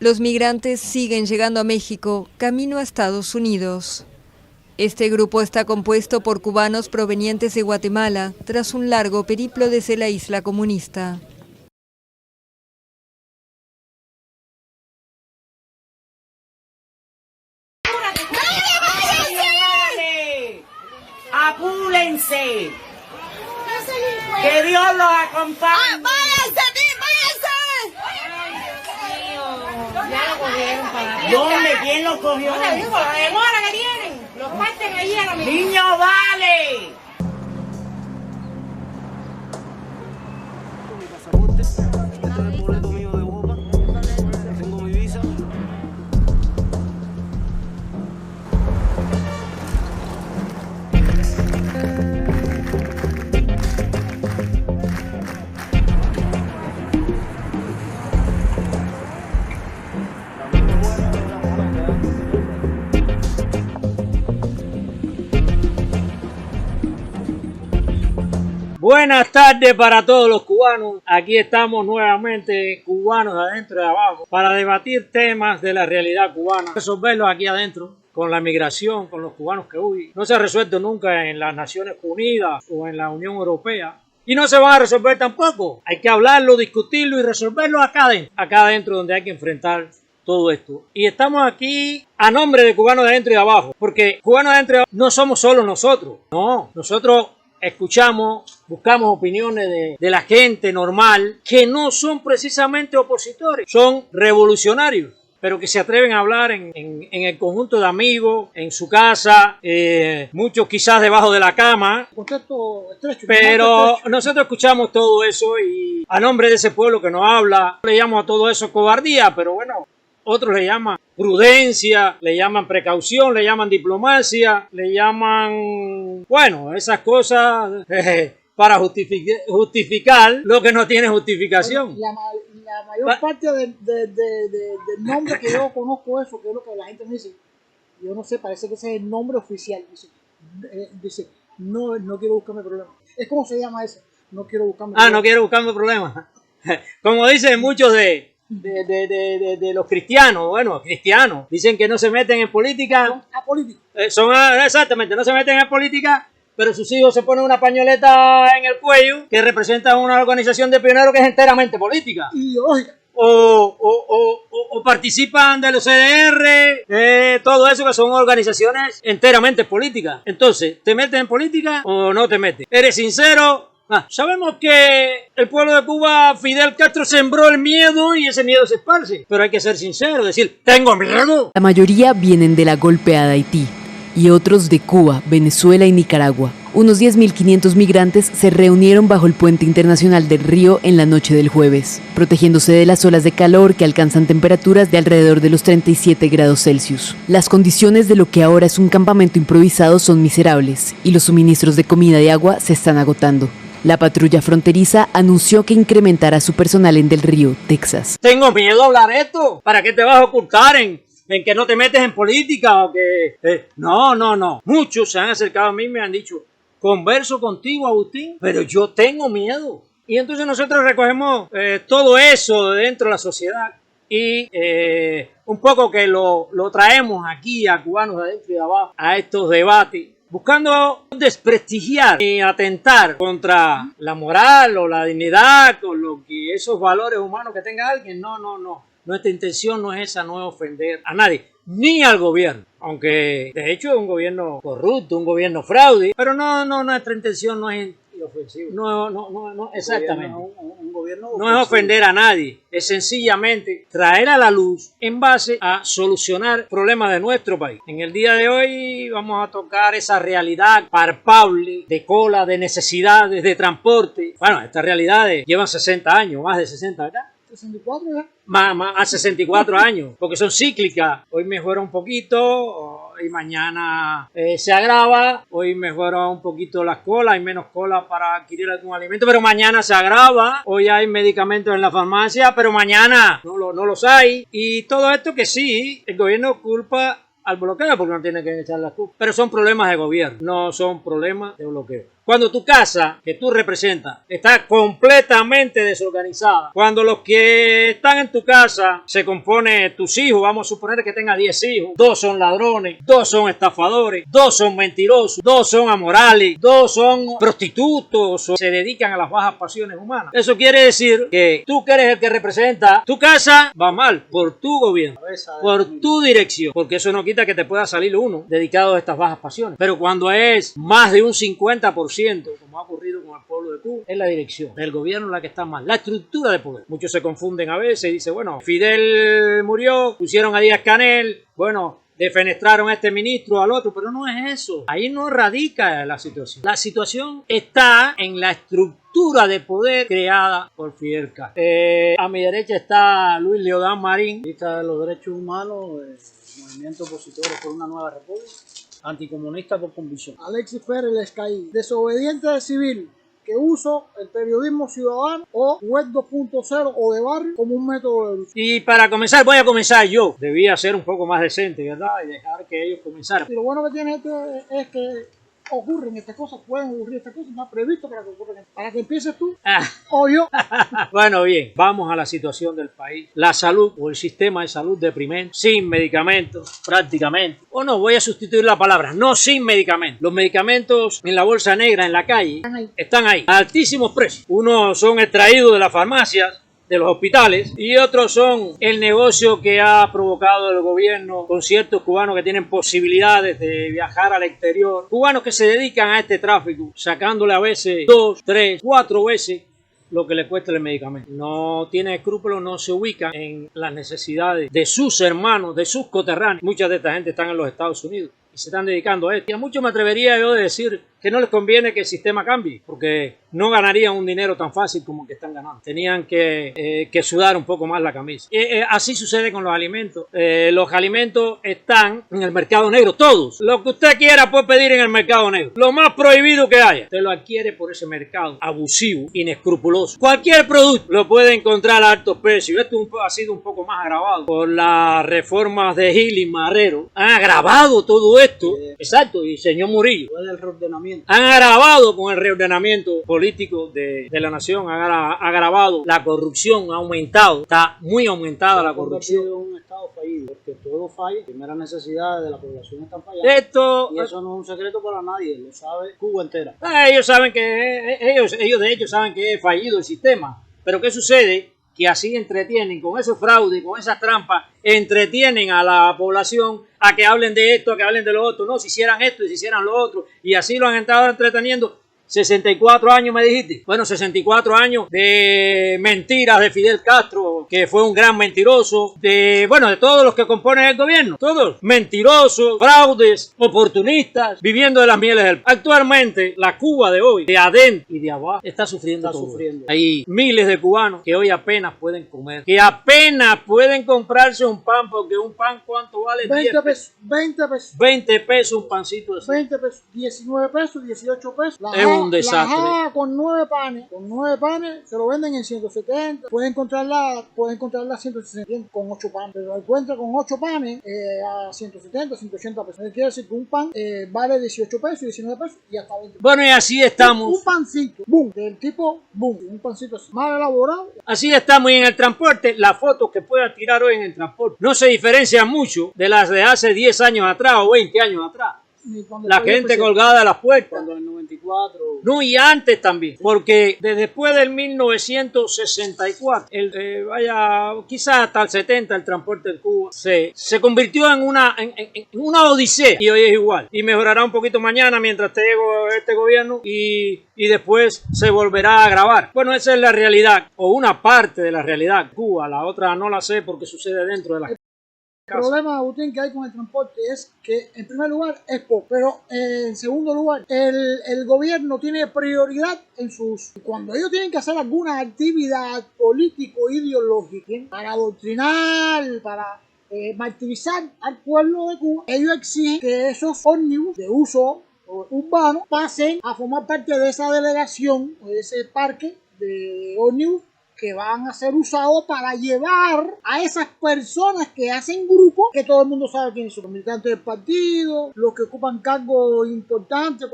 Los migrantes siguen llegando a México, camino a Estados Unidos. Este grupo está compuesto por cubanos provenientes de Guatemala, tras un largo periplo desde la isla comunista. ¡Apúrense! ¡Que Dios los acompañe! ¡Váyanse! Ya lo cogieron para... ¿Dónde? ¿Quién lo cogió? No te digo, la demora que tienen. Los parten allí a la mitad. ¡Niño, vale! Mi pasaporte, este es el boleto mío de Europa, tengo mi visa. Buenas tardes para todos los cubanos. Aquí estamos nuevamente, cubanos de adentro y de abajo, para debatir temas de la realidad cubana, resolverlos aquí adentro, con la migración, con los cubanos que huyen. No se ha resuelto nunca en las Naciones Unidas o en la Unión Europea. Y no se van a resolver tampoco. Hay que hablarlo, discutirlo y resolverlo acá adentro donde hay que enfrentar todo esto. Y estamos aquí a nombre de cubanos de adentro y de abajo, porque cubanos de adentro y de abajo no somos solo nosotros. No, nosotros escuchamos, buscamos opiniones de la gente normal que no son precisamente opositores, son revolucionarios, pero que se atreven a hablar en el conjunto de amigos, en su casa, muchos quizás debajo de la cama, pero nosotros escuchamos todo eso y a nombre de ese pueblo que nos habla, le llamo a todo eso cobardía, pero bueno, otros le llaman prudencia, le llaman precaución, le llaman diplomacia, le llaman, bueno, esas cosas para justificar lo que no tiene justificación. La mayor parte del nombre que yo conozco eso, que es lo que la gente me dice, yo no sé, parece que ese es el nombre oficial. Dice no quiero buscarme problemas. ¿Es cómo se llama eso? No quiero buscarme problemas. No quiero buscarme problemas. Como dicen muchos de los cristianos, bueno, cristianos, dicen que no se meten en política. Son apolíticos. Exactamente, no se meten en política, pero sus hijos se ponen una pañoleta en el cuello que representa una organización de pioneros que es enteramente política. Ideológica. O participan de los CDR, todo eso que son organizaciones enteramente políticas. Entonces, ¿te metes en política o no te metes? ¿Eres sincero? Sabemos que el pueblo de Cuba, Fidel Castro sembró el miedo y ese miedo se esparce, pero hay que ser sincero, decir, tengo miedo. La mayoría vienen de la golpeada Haití y otros de Cuba, Venezuela y Nicaragua. Unos 10.500 migrantes se reunieron bajo el puente internacional del Río en la noche del jueves, protegiéndose de las olas de calor que alcanzan temperaturas de alrededor de los 37 grados Celsius. Las condiciones de lo que ahora es un campamento improvisado son miserables y los suministros de comida y agua se están agotando. La patrulla fronteriza anunció que incrementará su personal en Del Río, Texas. Tengo miedo a hablar esto. ¿Para qué te vas a ocultar en que no te metes en política o que... No. Muchos se han acercado a mí y me han dicho, converso contigo, Agustín, pero yo tengo miedo. Y entonces nosotros recogemos todo eso dentro de la sociedad y un poco que lo traemos aquí a cubanos de adentro y de abajo a estos debates, buscando desprestigiar y atentar contra la moral o la dignidad, con lo que esos valores humanos que tenga alguien. No. Nuestra intención no es esa, no es ofender a nadie, ni al gobierno. Aunque de hecho es un gobierno corrupto, un gobierno fraude, pero no, nuestra intención no es ofensivo. No, exactamente. Un gobierno no es ofender a nadie, es sencillamente traer a la luz en base a solucionar problemas de nuestro país. En el día de hoy vamos a tocar esa realidad palpable de cola, de necesidades, de transporte. Bueno, estas realidades llevan 60 años, más de 60 acá. 64 ya. Más a 64 años, porque son cíclicas. Hoy mejora un poquito y mañana se agrava. Hoy mejora un poquito las colas, hay menos colas para adquirir algún alimento, pero mañana se agrava. Hoy hay medicamentos en la farmacia, pero mañana no los hay. Y todo esto que sí, el gobierno culpa al bloqueo, porque no tiene que echar la culpa. Pero son problemas de gobierno, no son problemas de bloqueo. Cuando tu casa, que tú representas, está completamente desorganizada, cuando los que están en tu casa se compone tus hijos, vamos a suponer que tenga 10 hijos, 2 son ladrones, 2 son estafadores, 2 son mentirosos, 2 son amorales, 2 son prostitutos o se dedican a las bajas pasiones humanas. Eso quiere decir que tú que eres el que representa, tu casa va mal por tu gobierno, por tu dirección, porque eso no quita que te pueda salir uno dedicado a estas bajas pasiones. Pero cuando es más de un 50%, como ha ocurrido con el pueblo de Cuba, es la dirección del gobierno la que está mal, la estructura de poder. Muchos se confunden a veces y dicen, bueno, Fidel murió, pusieron a Díaz-Canel, bueno, defenestraron a este ministro, al otro, pero no es eso. Ahí no radica la situación. La situación está en la estructura de poder creada por Fidel Castro. A mi derecha está Luis Leodán Marín, Lista de los derechos humanos, movimiento opositor por una nueva república, anticomunista por convicción. Alexis Pérez Lescaí, desobediente civil, que uso el periodismo ciudadano o web 2.0 o de barrio como un método de lucha. Y para comenzar, voy a comenzar yo. Debía ser un poco más decente, ¿verdad? Y dejar que ellos comenzaran. Y lo bueno que tiene esto es que ocurren estas cosas, pueden ocurrir estas cosas, está previsto para que ocurran. Para que empieces tú o yo. Bueno, bien, vamos a la situación del país. La salud o el sistema de salud deprimente, sin medicamentos prácticamente. O no, voy a sustituir la palabra, no sin medicamentos. Los medicamentos en la bolsa negra, en la calle, están ahí, a altísimos precios. Unos son extraídos de las farmacias, de los hospitales, y otros son el negocio que ha provocado el gobierno con ciertos cubanos que tienen posibilidades de viajar al exterior, cubanos que se dedican a este tráfico, sacándole a veces 2, 3, 4 veces lo que le cuesta el medicamento. No tiene escrúpulos, no se ubican en las necesidades de sus hermanos, de sus coterráneos. Mucha de esta gente están en los Estados Unidos y se están dedicando a esto. Y a muchos me atrevería yo de decir que no les conviene que el sistema cambie, porque no ganarían un dinero tan fácil como el que están ganando. Tenían que sudar un poco más la camisa. Así sucede con los alimentos. Los alimentos están en el mercado negro, todos. Lo que usted quiera puede pedir en el mercado negro. Lo más prohibido que haya, usted lo adquiere por ese mercado abusivo, inescrupuloso. Cualquier producto lo puede encontrar a altos precios. Esto ha sido un poco más agravado por las reformas de Gil y Marrero. Han agravado todo esto. Exacto, y señor Murillo. El reordenamiento. Han agravado con el reordenamiento político de la nación, ha agravado la corrupción, ha aumentado, está muy aumentada la corrupción. Es un estado fallido, porque todo falla, primeras necesidades de la población están fallando. Y eso no es un secreto para nadie, lo sabe Cuba entera. Ellos saben que, ellos de hecho saben que es fallido el sistema, pero ¿qué sucede? Que así entretienen, con esos fraudes, con esas trampas, entretienen a la población a que hablen de esto, a que hablen de lo otro. No, si hicieran esto y si hicieran lo otro. Y así lo han estado entreteniendo. 64 años me dijiste. Bueno, 64 años de mentiras de Fidel Castro, que fue un gran mentiroso, de todos los que componen el gobierno, todos mentirosos, fraudes, oportunistas, viviendo de las mieles del... Actualmente, la Cuba de hoy, de adentro y de abajo, está sufriendo. Hay miles de cubanos que hoy apenas pueden comer, que apenas pueden comprarse un pan, porque un pan, ¿cuánto vale? 20 pesos. 20 pesos. 20 pesos un pancito de 20 pesos, 19 pesos, 18 pesos. Es un desastre. La con 9 panes, se lo venden en 170. Pueden encontrarla a 160 con 8 panes. Pero la encuentra con 8 panes a 170, 180 pesos. Quiere decir que un pan vale 18 pesos, 19 pesos y hasta 20 pesos. Bueno, y así estamos. Un pancito, boom, del tipo boom, un pancito así, mal elaborado. Así estamos. Y en el transporte, las fotos que pueda tirar hoy en el transporte no se diferencian mucho de las de hace 10 años atrás o 20 años atrás. La gente colgada a las puertas. Cuando en el 94. No, y antes también. Porque después del 1964, quizás hasta el 70, el transporte en Cuba se convirtió en una odisea. Y hoy es igual. Y mejorará un poquito mañana mientras esté este gobierno. Y después se volverá a agravar. Bueno, esa es la realidad. O una parte de la realidad. Cuba, la otra no la sé porque sucede dentro de la... El problema, Agustín, que hay con el transporte es que, en primer lugar, es poco, pero en segundo lugar, el gobierno tiene prioridad en sus... Cuando ellos tienen que hacer alguna actividad político-ideológica para adoctrinar, para martirizar al pueblo de Cuba, ellos exigen que esos ómnibus de uso urbano pasen a formar parte de esa delegación, o de ese parque de ómnibus que van a ser usados para llevar a esas personas que hacen grupo, que todo el mundo sabe quiénes son, los militantes del partido, los que ocupan cargos importantes,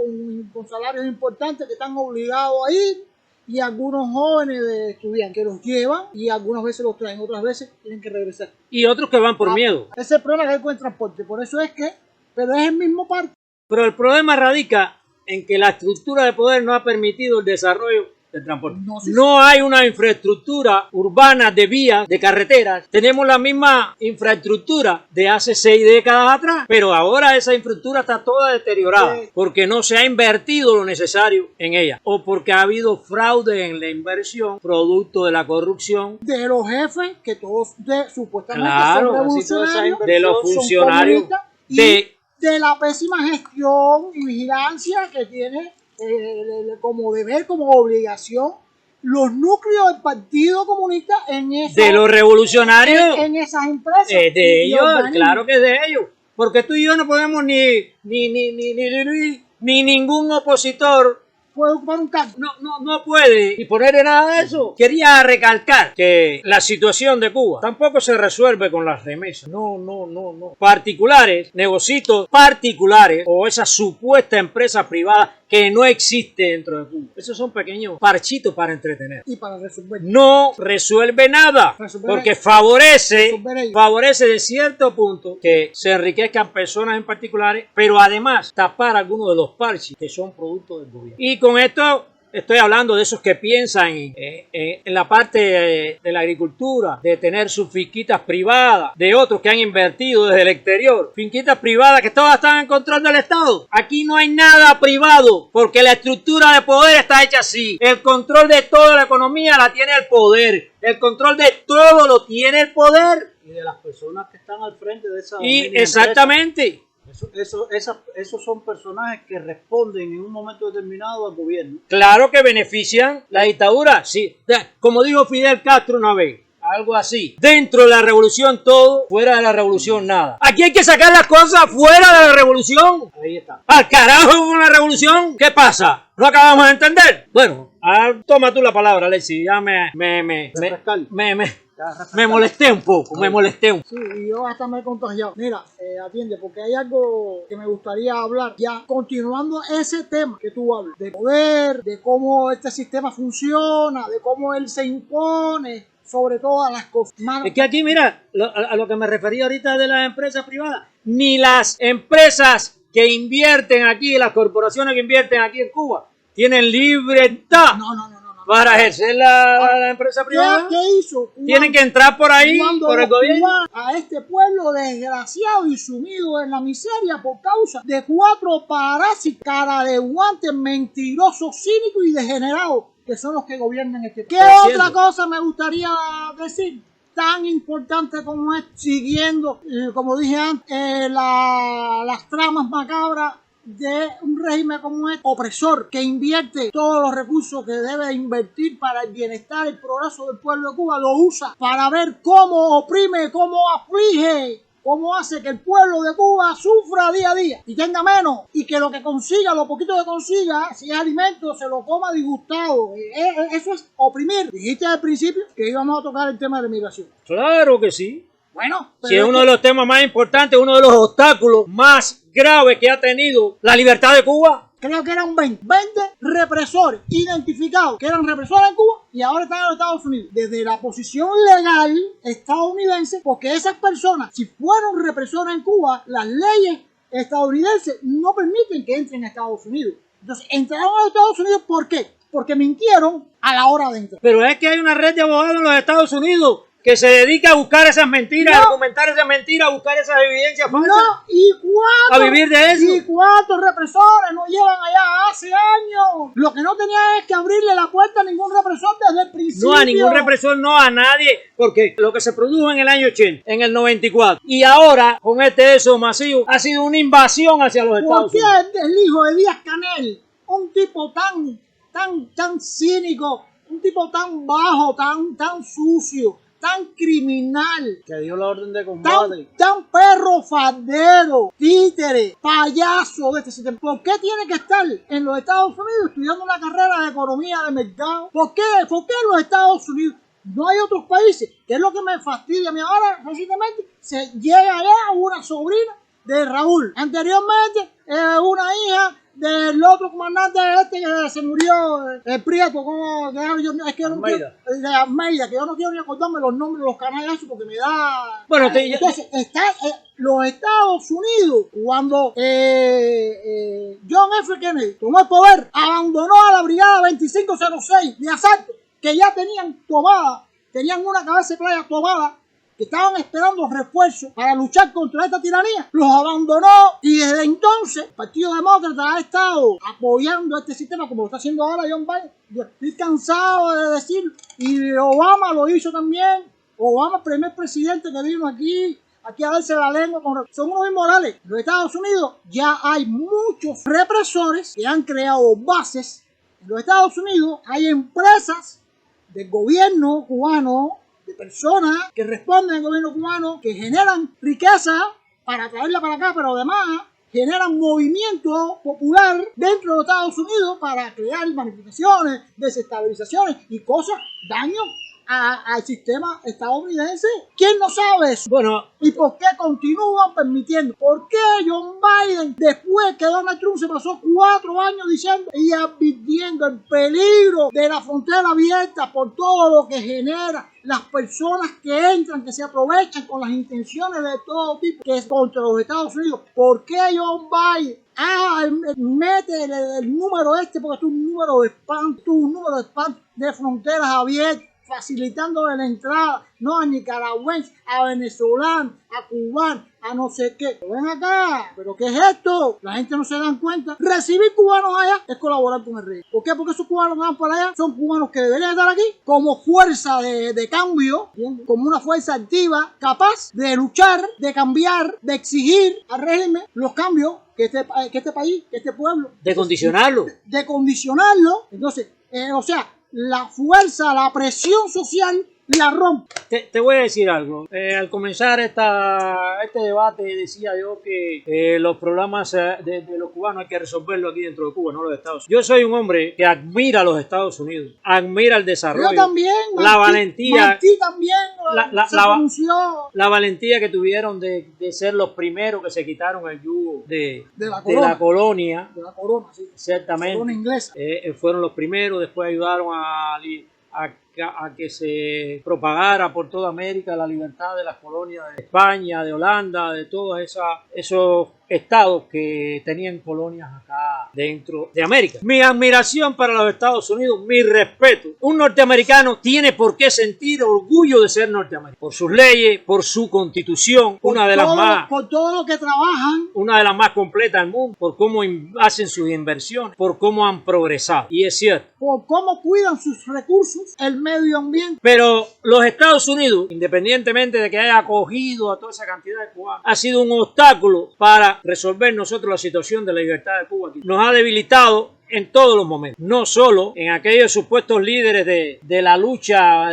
con salarios importantes, que están obligados a ir, y algunos jóvenes de estudiantes que los llevan y algunas veces los traen, otras veces tienen que regresar. Y otros que van por miedo. Ese es el problema que hay con el transporte, por eso es que, pero es el mismo parque. Pero el problema radica en que la estructura de poder no ha permitido el desarrollo del transporte. No hay una infraestructura urbana de vías, de carreteras. Tenemos la misma infraestructura de hace 6 décadas atrás, pero ahora esa infraestructura está toda deteriorada porque no se ha invertido lo necesario en ella o porque ha habido fraude en la inversión producto de la corrupción de los jefes, que todos supuestamente claro, son revolucionarios, de los funcionarios, de la pésima gestión y vigilancia que tiene como deber, como obligación, los núcleos del Partido Comunista en esos, de los revolucionarios, en esas empresas. De ellos, claro que es de ellos. Porque tú y yo no podemos ni ningún opositor puede ocupar un cargo. No puede y ponerle nada de eso. Quería recalcar que la situación de Cuba tampoco se resuelve con las remesas. No. Particulares, negocios particulares o esa supuesta empresa privada que no existe dentro de Cuba. Esos son pequeños parchitos para entretener. Y para resolver. No resuelve nada. Porque favorece de cierto punto que se enriquezcan personas en particulares, pero además tapar algunos de los parches que son producto del gobierno. Y con esto estoy hablando de esos que piensan en la parte de la agricultura, de tener sus finquitas privadas, de otros que han invertido desde el exterior, finquitas privadas que todas están en control del Estado. Aquí no hay nada privado, porque la estructura de poder está hecha así. El control de toda la economía la tiene el poder. El control de todo lo tiene el poder. Y de las personas que están al frente de esa exactamente. Esos son personajes que responden en un momento determinado al gobierno. Claro que benefician la dictadura, sí. Como dijo Fidel Castro una vez, algo así. Dentro de la revolución todo, fuera de la revolución nada. Aquí hay que sacar las cosas fuera de la revolución. Ahí está. ¡Al carajo con la revolución! ¿Qué pasa? ¿No acabamos de entender? Bueno, toma tú la palabra, Alexis. Ya me molesté un poco, Sí, y yo hasta me he contagiado. Mira, atiende, porque hay algo que me gustaría hablar ya, continuando ese tema que tú hablas, de poder, de cómo este sistema funciona, de cómo él se impone sobre todas las cosas. Es que aquí, mira, a lo que me refería ahorita de las empresas privadas, ni las empresas que invierten aquí, las corporaciones que invierten aquí en Cuba, tienen libertad. Para ejercer la empresa privada. ¿Qué hizo? Tienen que entrar por ahí, por el gobierno. A este pueblo desgraciado y sumido en la miseria por causa de 4 parásitos, cara de guantes, mentirosos, cínicos y degenerados, que son los que gobiernan este pueblo. ¿Qué otra cosa me gustaría decir? Tan importante como es, siguiendo, como dije antes, las tramas macabras de un régimen como este, opresor, que invierte todos los recursos que debe invertir para el bienestar, el progreso del pueblo de Cuba, lo usa para ver cómo oprime, cómo aflige, cómo hace que el pueblo de Cuba sufra día a día y tenga menos, y que lo que consiga, lo poquito que consiga, si es alimento, se lo coma disgustado. Eso es oprimir. Dijiste al principio que íbamos a tocar el tema de la migración. Claro que sí. Bueno, si es uno de los temas más importantes, uno de los obstáculos más graves que ha tenido la libertad de Cuba. Creo que eran 20 represores identificados que eran represores en Cuba y ahora están en los Estados Unidos. Desde la posición legal estadounidense, porque esas personas, si fueron represores en Cuba, las leyes estadounidenses no permiten que entren a Estados Unidos. Entonces, entraron a los Estados Unidos, ¿por qué? Porque mintieron a la hora de entrar. Pero es que hay una red de abogados en los Estados Unidos que se dedica a buscar esas mentiras, a argumentar esas mentiras, a buscar esas evidencias falsas. A vivir de eso. ¿Y cuántos represores nos llevan allá hace años? Lo que no tenía es que abrirle la puerta a ningún represor desde el principio. No, a ningún represor, no a nadie, porque lo que se produjo en el año 80, en el 94, y ahora, con este éxodo masivo, ha sido una invasión hacia los Estados Unidos. ¿Por qué el hijo de Díaz-Canel, un tipo tan cínico, un tipo tan bajo, tan sucio, tan criminal, que dio la orden de combate, tan perro fardero, títere, payaso de este sistema? ¿Por qué tiene que estar en los Estados Unidos estudiando una carrera de economía de mercado? ¿Por qué los Estados Unidos No hay otros países, que es lo que me fastidia a mí. Ahora, recientemente, se llega allá una sobrina de Raúl. Anteriormente, una hija del otro comandante que se murió, el Prieto, como es que yo no quiero, de Almeida, que yo no quiero ni acordarme los nombres de los canales porque me da. Bueno, entonces está los Estados Unidos, cuando John F. Kennedy tomó el poder, abandonó a la brigada 2506 de asalto, que ya tenían una cabeza de playa tomada, que estaban esperando refuerzos para luchar contra esta tiranía, los abandonó, y desde entonces el Partido Demócrata ha estado apoyando este sistema como lo está haciendo ahora John Biden. Yo estoy cansado de decir, y Obama lo hizo también. Obama, el primer presidente que vino aquí a darse la lengua, son unos inmorales. En los Estados Unidos ya hay muchos represores que han creado bases. En los Estados Unidos hay empresas del gobierno cubano, de personas que responden al gobierno cubano, que generan riqueza para traerla para acá, pero además generan movimiento popular dentro de los Estados Unidos para crear manifestaciones, desestabilizaciones y cosas, daño al sistema estadounidense. ¿Quién no sabe eso? Bueno, ¿y por qué continúan permitiendo? ¿Por qué John Biden, después que Donald Trump se pasó 4 años diciendo y advirtiendo el peligro de la frontera abierta por todo lo que genera, las personas que entran, que se aprovechan con las intenciones de todo tipo, que es contra los Estados Unidos? ¿Por qué John Biden mete el número porque es un número de spam, de fronteras abiertas, facilitando la entrada, no a nicaragüenses, a venezolanos, a cubanos, a no sé qué? Ven acá, ¿pero qué es esto? La gente no se dan cuenta. Recibir cubanos allá es colaborar con el rey. ¿Por qué? Porque esos cubanos que van por allá son cubanos que deberían estar aquí como fuerza de cambio, ¿bien? Como una fuerza activa, capaz de luchar, de cambiar, de exigir al régimen los cambios que este país, que este pueblo. De condicionarlo. De condicionarlo. Entonces, la fuerza, la presión social la rompe. Te voy a decir algo. Al comenzar este debate decía yo que los problemas de los cubanos hay que resolverlo aquí dentro de Cuba, no los Estados Unidos. Yo soy un hombre que admira a los Estados Unidos, admira el desarrollo, yo también, la valentía, Martí también la valentía que tuvieron de ser los primeros que se quitaron el yugo de la colonia, sí. Ciertamente, la colonia inglesa. Fueron los primeros, después ayudaron a que se propagara por toda América la libertad de las colonias de España, de Holanda, de todos esos estados que tenían colonias acá dentro de América. Mi admiración para los Estados Unidos, mi respeto. Un norteamericano tiene por qué sentir orgullo de ser norteamericano, por sus leyes, por su constitución, por todo lo que trabajan, una de las más completas del mundo, por cómo hacen sus inversiones, por cómo han progresado. Y es cierto, por cómo cuidan sus recursos, el medio ambiente. Pero los Estados Unidos, independientemente de que haya acogido a toda esa cantidad de cubanos, ha sido un obstáculo para resolver nosotros la situación de la libertad de Cuba aquí. Nos ha debilitado en todos los momentos, no solo en aquellos supuestos líderes de la lucha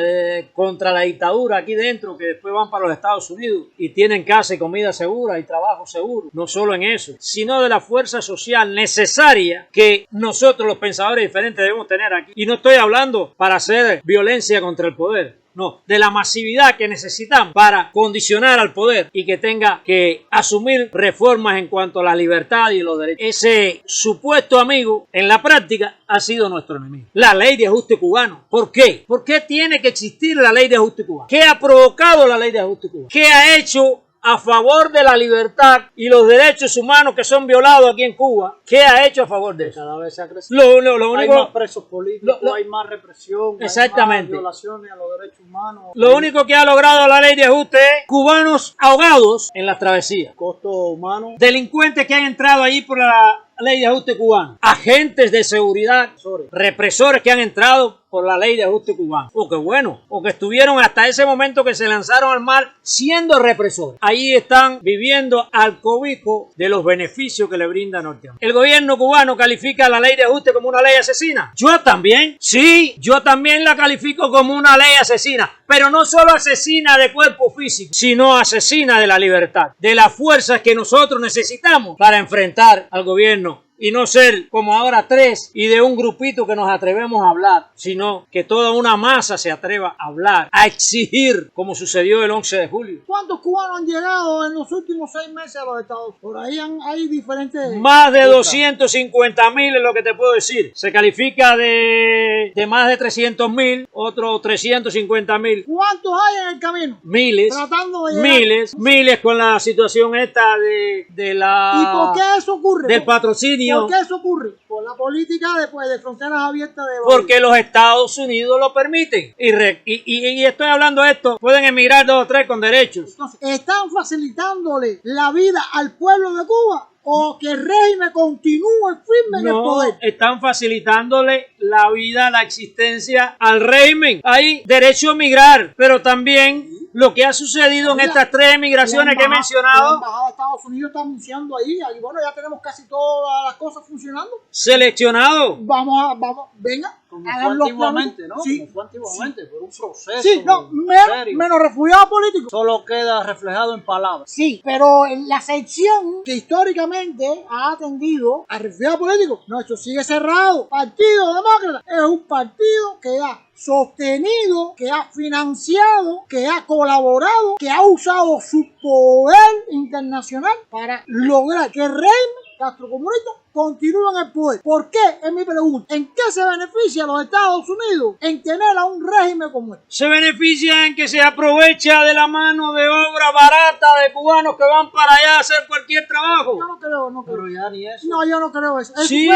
contra la dictadura aquí dentro, que después van para los Estados Unidos y tienen casa y comida segura y trabajo seguro, no solo en eso, sino de la fuerza social necesaria que nosotros los pensadores diferentes debemos tener aquí. Y no estoy hablando para hacer violencia contra el poder, no, de la masividad que necesitamos para condicionar al poder y que tenga que asumir reformas en cuanto a la libertad y los derechos. Ese supuesto amigo, en la práctica, ha sido nuestro enemigo. La ley de ajuste cubano. ¿Por qué? ¿Por qué tiene que existir la ley de ajuste cubano? ¿Qué ha provocado la ley de ajuste cubano? ¿Qué ha hecho a favor de la libertad y los derechos humanos que son violados aquí en Cuba? ¿Qué ha hecho a favor de eso? Cada vez se ha crecido. Lo único, hay más presos políticos, hay más represión, exactamente, hay más violaciones a los derechos humanos. Lo único que ha logrado la ley de ajuste es cubanos ahogados en las travesías. Costo humano. Delincuentes que han entrado ahí por la ley de ajuste cubano. Agentes de seguridad, represores que han entrado por la ley de ajuste cubano. O que bueno, o que estuvieron hasta ese momento que se lanzaron al mar siendo represores. Ahí están viviendo al cobijo de los beneficios que le brinda Norteamérica. El gobierno cubano califica la ley de ajuste como una ley asesina. Yo también, sí, yo también la califico como una ley asesina. Pero no solo asesina de cuerpo físico, sino asesina de la libertad, de las fuerzas que nosotros necesitamos para enfrentar al gobierno y no ser como ahora 3 y de un grupito que nos atrevemos a hablar, sino que toda una masa se atreva a hablar, a exigir, como sucedió el 11 de julio. ¿Cuántos cubanos han llegado en los últimos 6 meses a los Estados Unidos? Por ahí hay diferentes... Más de 250.000 es lo que te puedo decir. Se califica de más de 300.000, otros 350.000. ¿Cuántos hay en el camino? Miles, Tratando de llegar. miles con la situación esta de la... ¿Y por qué eso ocurre? Del patrocinio. ¿Por qué eso ocurre? Por la política de fronteras abiertas de... Porque los Estados Unidos lo permiten. Y estoy hablando de esto, pueden emigrar 2 o 3 con derechos. Entonces, ¿están facilitándole la vida al pueblo de Cuba o que el régimen continúe firme en el poder? Están facilitándole la vida, la existencia al régimen. Hay derecho a migrar, pero también lo que ha sucedido en estas 3 emigraciones que he mencionado. La embajada de Estados Unidos está anunciando ahí, bueno, ya tenemos casi todas las cosas funcionando. Seleccionado. Vamos, venga. Como fue antiguamente, ¿no? Sí. Como fue antiguamente, por un proceso Sí, no, serio. menos refugiados políticos. Solo queda reflejado en palabras. Sí, pero en la sección que históricamente ha atendido a refugiados políticos, no, eso sigue cerrado. Partido Demócrata es un partido que ha sostenido, que ha financiado, que ha colaborado, que ha usado su poder internacional para lograr que el régimen castrocomunista continúa en el poder. ¿Por qué? Es mi pregunta. ¿En qué se beneficia a los Estados Unidos en tener a un régimen como este? Se beneficia en que se aprovecha de la mano de obra barata de cubanos que van para allá a hacer cualquier trabajo. Yo no creo. Pero ya ni eso. No, yo no creo eso. Sí.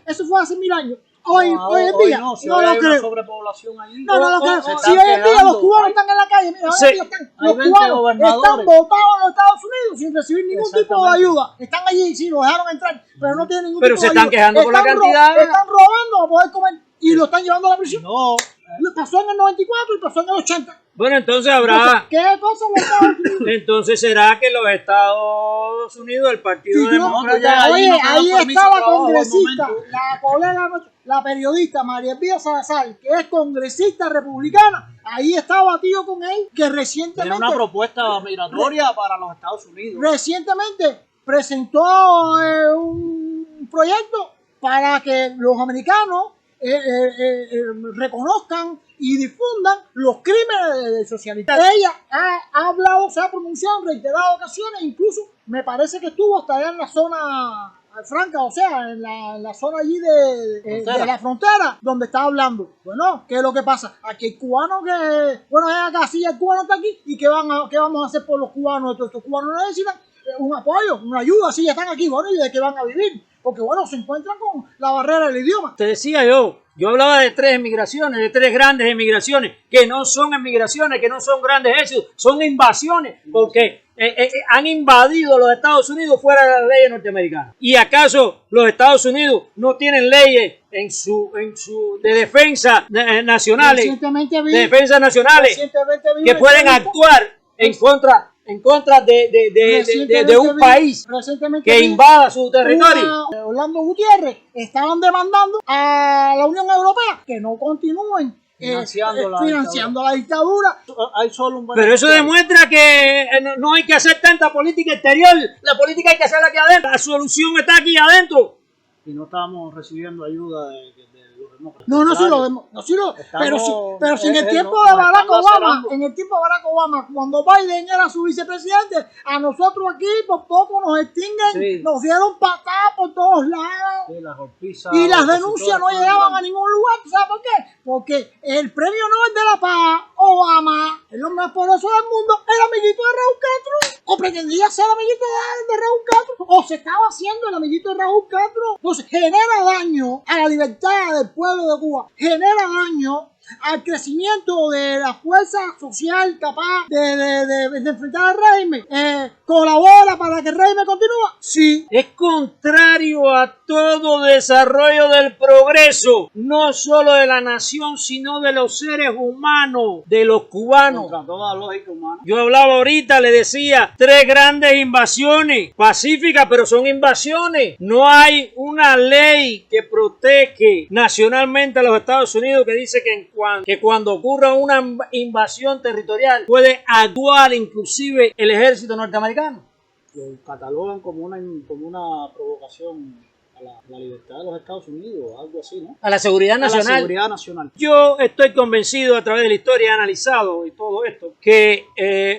Eso fue hace 1000 años. Hoy en día, no, si no hay lo una creo. sobrepoblación allí. No lo creo. se Si están hoy en día quejando. los cubanos están en la calle, mira, Sí. ahora los Hay 20 cubanos gobernadores. están votados en los Estados Unidos sin recibir ningún tipo de ayuda. Están allí, sí, los dejaron entrar, pero no tienen ningún Pero tipo se de están ayuda. quejando por la cantidad. Están robando para poder comer y lo están llevando a la prisión. No, Lo pasó en el 94 y pasó en el 80. Bueno, entonces Entonces, habrá... ¿qué cosa los Estados Unidos? Entonces será que los Estados Unidos, el Partido Sí, Demócrata... ya oye, ahí no te dan ahí permiso está de la trabajo al congresista, momento. la colega nuestra, la periodista María Elvira Salazar, que es congresista republicana. Ahí está batido con él, que tiene recientemente una propuesta migratoria para los Estados Unidos. presentó un proyecto para que los americanos reconozcan y difundan los crímenes del socialista. Ella ha hablado, se ha pronunciado en reiteradas ocasiones, incluso me parece que estuvo hasta allá en la zona franca, o sea, en la zona allí de la frontera, donde está hablando. Bueno, ¿qué es lo que pasa? Aquí hay cubanos que, bueno, es acá, sí, el cubano está aquí, ¿y qué vamos a hacer por los cubanos? Estos cubanos necesitan un apoyo, una ayuda, sí, ya están aquí, bueno, ¿y de qué van a vivir? Porque, bueno, se encuentran con la barrera del idioma. Te decía yo hablaba de 3 emigraciones, de 3 grandes emigraciones, que no son emigraciones, que no son grandes éxitos, son invasiones, porque han invadido los Estados Unidos fuera de las leyes norteamericanas. ¿Y acaso los Estados Unidos no tienen leyes de defensa nacionales, que pueden actuar en contra de un país que invada su territorio? Orlando Gutiérrez estaban demandando a la Unión Europea que no continúen financiando la dictadura. Hay solo un Pero eso demuestra que no hay que hacer tanta política exterior. La política hay que hacerla aquí adentro. La solución está aquí adentro. Y no estamos recibiendo ayuda de los demócratas. Pero si en el tiempo de Barack Obama, cuando Biden era su vicepresidente, a nosotros aquí por poco nos extinguen, nos dieron patadas por todos lados. Sí, las golpizas, y las denuncias no llegaban a ningún lugar. ¿Sabes por qué? Porque el premio Nobel de la Paz, Obama, el hombre más poderoso del mundo, era amiguito de Raúl Castro, o pretendía ser amiguito de Raúl Castro, o se estaba haciendo el amiguito de Raúl Castro. Entonces genera daño a la libertad del pueblo de Cuba, genera daño al crecimiento de la fuerza social capaz de enfrentar al régimen. ¿Colabora para que el régimen continúe? Sí. Es contrario a todo desarrollo del progreso, no solo de la nación, sino de los seres humanos, de los cubanos. Contra toda lógica humana. Yo hablaba ahorita, le decía, 3 grandes invasiones, pacíficas, pero son invasiones. No hay una ley que protege nacionalmente a los Estados Unidos que dice que cuando ocurra una invasión territorial puede actuar inclusive el ejército norteamericano. Lo catalogan como una provocación a la libertad de los Estados Unidos, algo así, ¿no? A la seguridad A la nacional. seguridad nacional. Yo estoy convencido a través de la historia, he analizado y todo esto, que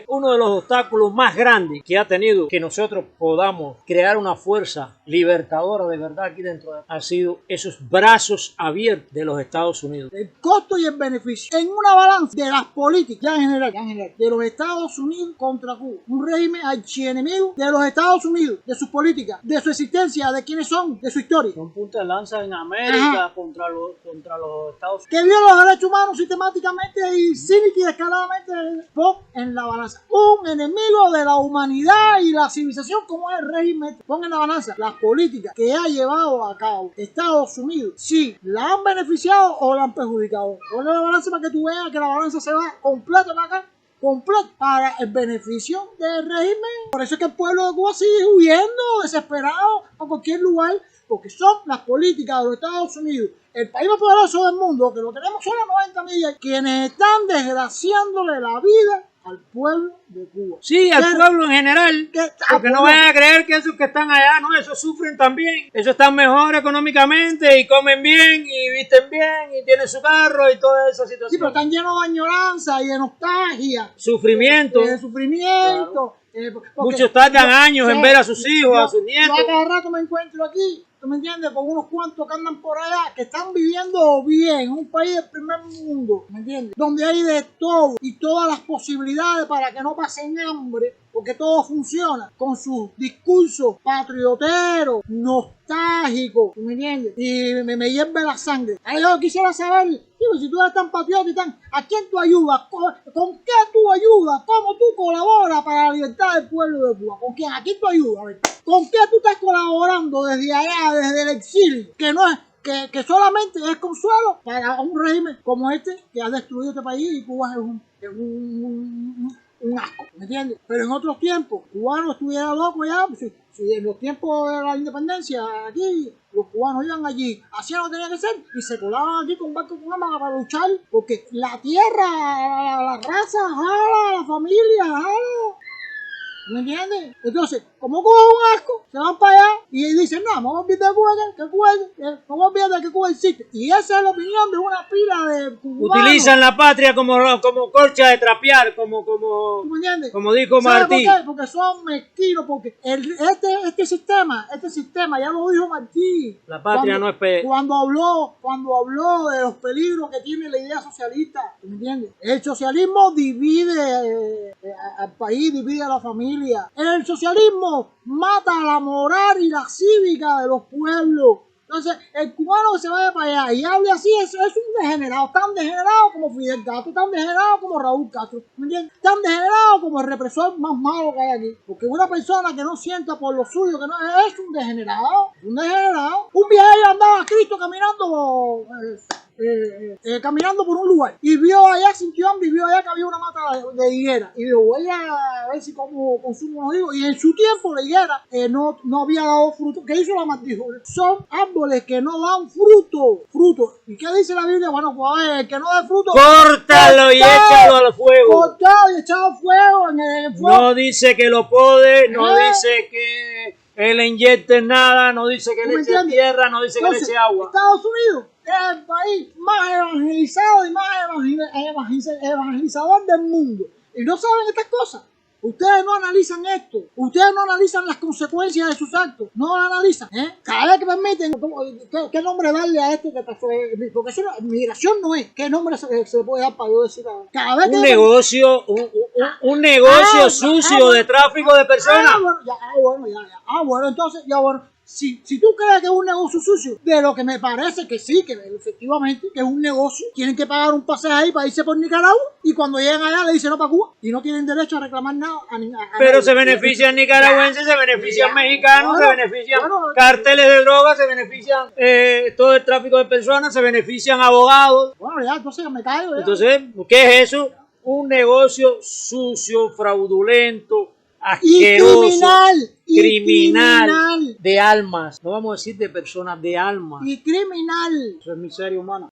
uno de los obstáculos más grandes que ha tenido que nosotros podamos crear una fuerza libertadora de verdad aquí dentro ha sido esos brazos abiertos de los Estados Unidos. El costo y el beneficio en una balanza de las políticas ya en general, de los Estados Unidos contra Cuba, un régimen archienemigo de los Estados Unidos, de sus políticas, de su existencia, de quiénes son, de su historia, Son punta de lanza en América contra los Estados Unidos. que viola los derechos humanos sistemáticamente y cínica y descaradamente. Pon en la balanza un enemigo de la humanidad y la civilización como es el régimen. Pon en la balanza las políticas que ha llevado a cabo Estados Unidos, si la han beneficiado o la han perjudicado. Pon en la balanza para que tú veas que la balanza se va completa para acá, completo para el beneficio del régimen. Por eso es que el pueblo de Cuba sigue huyendo desesperado a cualquier lugar, porque son las políticas de los Estados Unidos, el país más poderoso del mundo, que lo tenemos solo a 90 millas, quienes están desgraciándole la vida al pueblo de Cuba. Sí, al Pero- pueblo en general, porque no vayan a creer que esos que están allá, no, esos sufren también, esos están mejor económicamente y comen bien y visten bien y tienen su carro y toda esa Sí, pero situación. están llenos de añoranza y de nostalgia, Sufrimiento. de sufrimiento. Porque Muchos tardan años en ver a sus hijos, yo- a sus nietos. Yo a cada rato me encuentro aquí, ¿tú me entiendes? Con unos cuantos que andan por allá, que están viviendo bien, un país del primer mundo, ¿me entiendes? Donde hay de todo y todas las posibilidades para que no pasen hambre, porque todo funciona con sus discursos patrioteros, nostálgicos, ¿tú me entiendes? Y me hierve la sangre. Ahí yo quisiera saber, digo, si tú eres tan patriota y tan, ¿a quién tú ayudas? ¿Con qué tú ayudas? ¿Cómo tú colaboras para la libertad del pueblo de Cuba? ¿Con quién? ¿A quién tú ayudas? A ver, ¿con qué tú estás colaborando desde allá, desde el exilio? Que no es, que solamente es consuelo para un régimen como este que ha destruido este país, y Cuba es un asco, ¿me entiendes? Pero en otros tiempos, cubanos estuvieran locos ya, si en los tiempos de la independencia, aquí, los cubanos iban allí, hacían lo que tenían que hacer y se colaban aquí con barcos con armas para luchar, porque la tierra, la raza, jala, la familia, jala. ¿Me entiendes? Entonces, como Cuba es un asco, se van para allá y dicen, no, vamos a olvidar de Cuba, vamos a olvidar de que Cuba existe. Y esa es la opinión de una pila de cubanos. Utilizan la patria como colcha de trapear, ¿Tú me entiendes? como dijo ¿Sabes Martí. por qué? Porque son mezquinos, porque este sistema, ya lo dijo Martí. La patria no es Cuando habló de los peligros que tiene la idea socialista, ¿tú me entiendes? El socialismo divide al país, divide a la familia. El socialismo mata la moral y la cívica de los pueblos. Entonces, el cubano que se vaya para allá y hable así es un degenerado, tan degenerado como Fidel Castro, tan degenerado como Raúl Castro, ¿me entiendes? Tan degenerado como el represor más malo que hay aquí. Porque una persona que no sienta por lo suyo, que no es un degenerado, Un viajero andaba a Cristo caminando por un lugar y vio allá, sintió hambre y vio allá que había una mata de higuera y dijo, voy a ver si como consumo unos higos, y en su tiempo la higuera no había dado fruto. ¿Qué hizo la mata? Dijo, son árboles que no dan fruto. ¿Y qué dice la Biblia? Bueno, pues el que no da fruto, Córtalo y échalo al fuego. cortado y echado al fuego en el fuego. No dice que lo pode, no dice que él le inyecte nada, no dice que ¿Tú le me eche entiendes? tierra, no dice que le Entonces, eche agua. Estados Unidos es el país más evangelizado y más evangelizador del mundo. Y no saben estas cosas. Ustedes no analizan esto. Ustedes no analizan las consecuencias de sus actos. No lo analizan. Cada vez que permiten, ¿qué nombre darle a esto? Porque eso migración no es. ¿Qué nombre se le puede dar para yo decir ahora? Cada vez Un negocio, un negocio sucio de tráfico de personas. Bueno, entonces, si tú crees que es un negocio sucio, de lo que me parece que sí, que efectivamente que es un negocio, tienen que pagar un pasaje ahí para irse por Nicaragua y cuando llegan allá le dicen no para Cuba y no tienen derecho a reclamar nada a Pero nadie. se benefician nicaragüenses, se benefician mexicanos, se benefician bueno, carteles de drogas, se benefician todo el tráfico de personas, se benefician abogados. Bueno, ya, entonces me caigo. Ya. Entonces, ¿qué es eso? Un negocio sucio, fraudulento, Y asqueroso, criminal, de almas. No vamos a decir de personas, de almas. y criminal. Eso es miseria humana.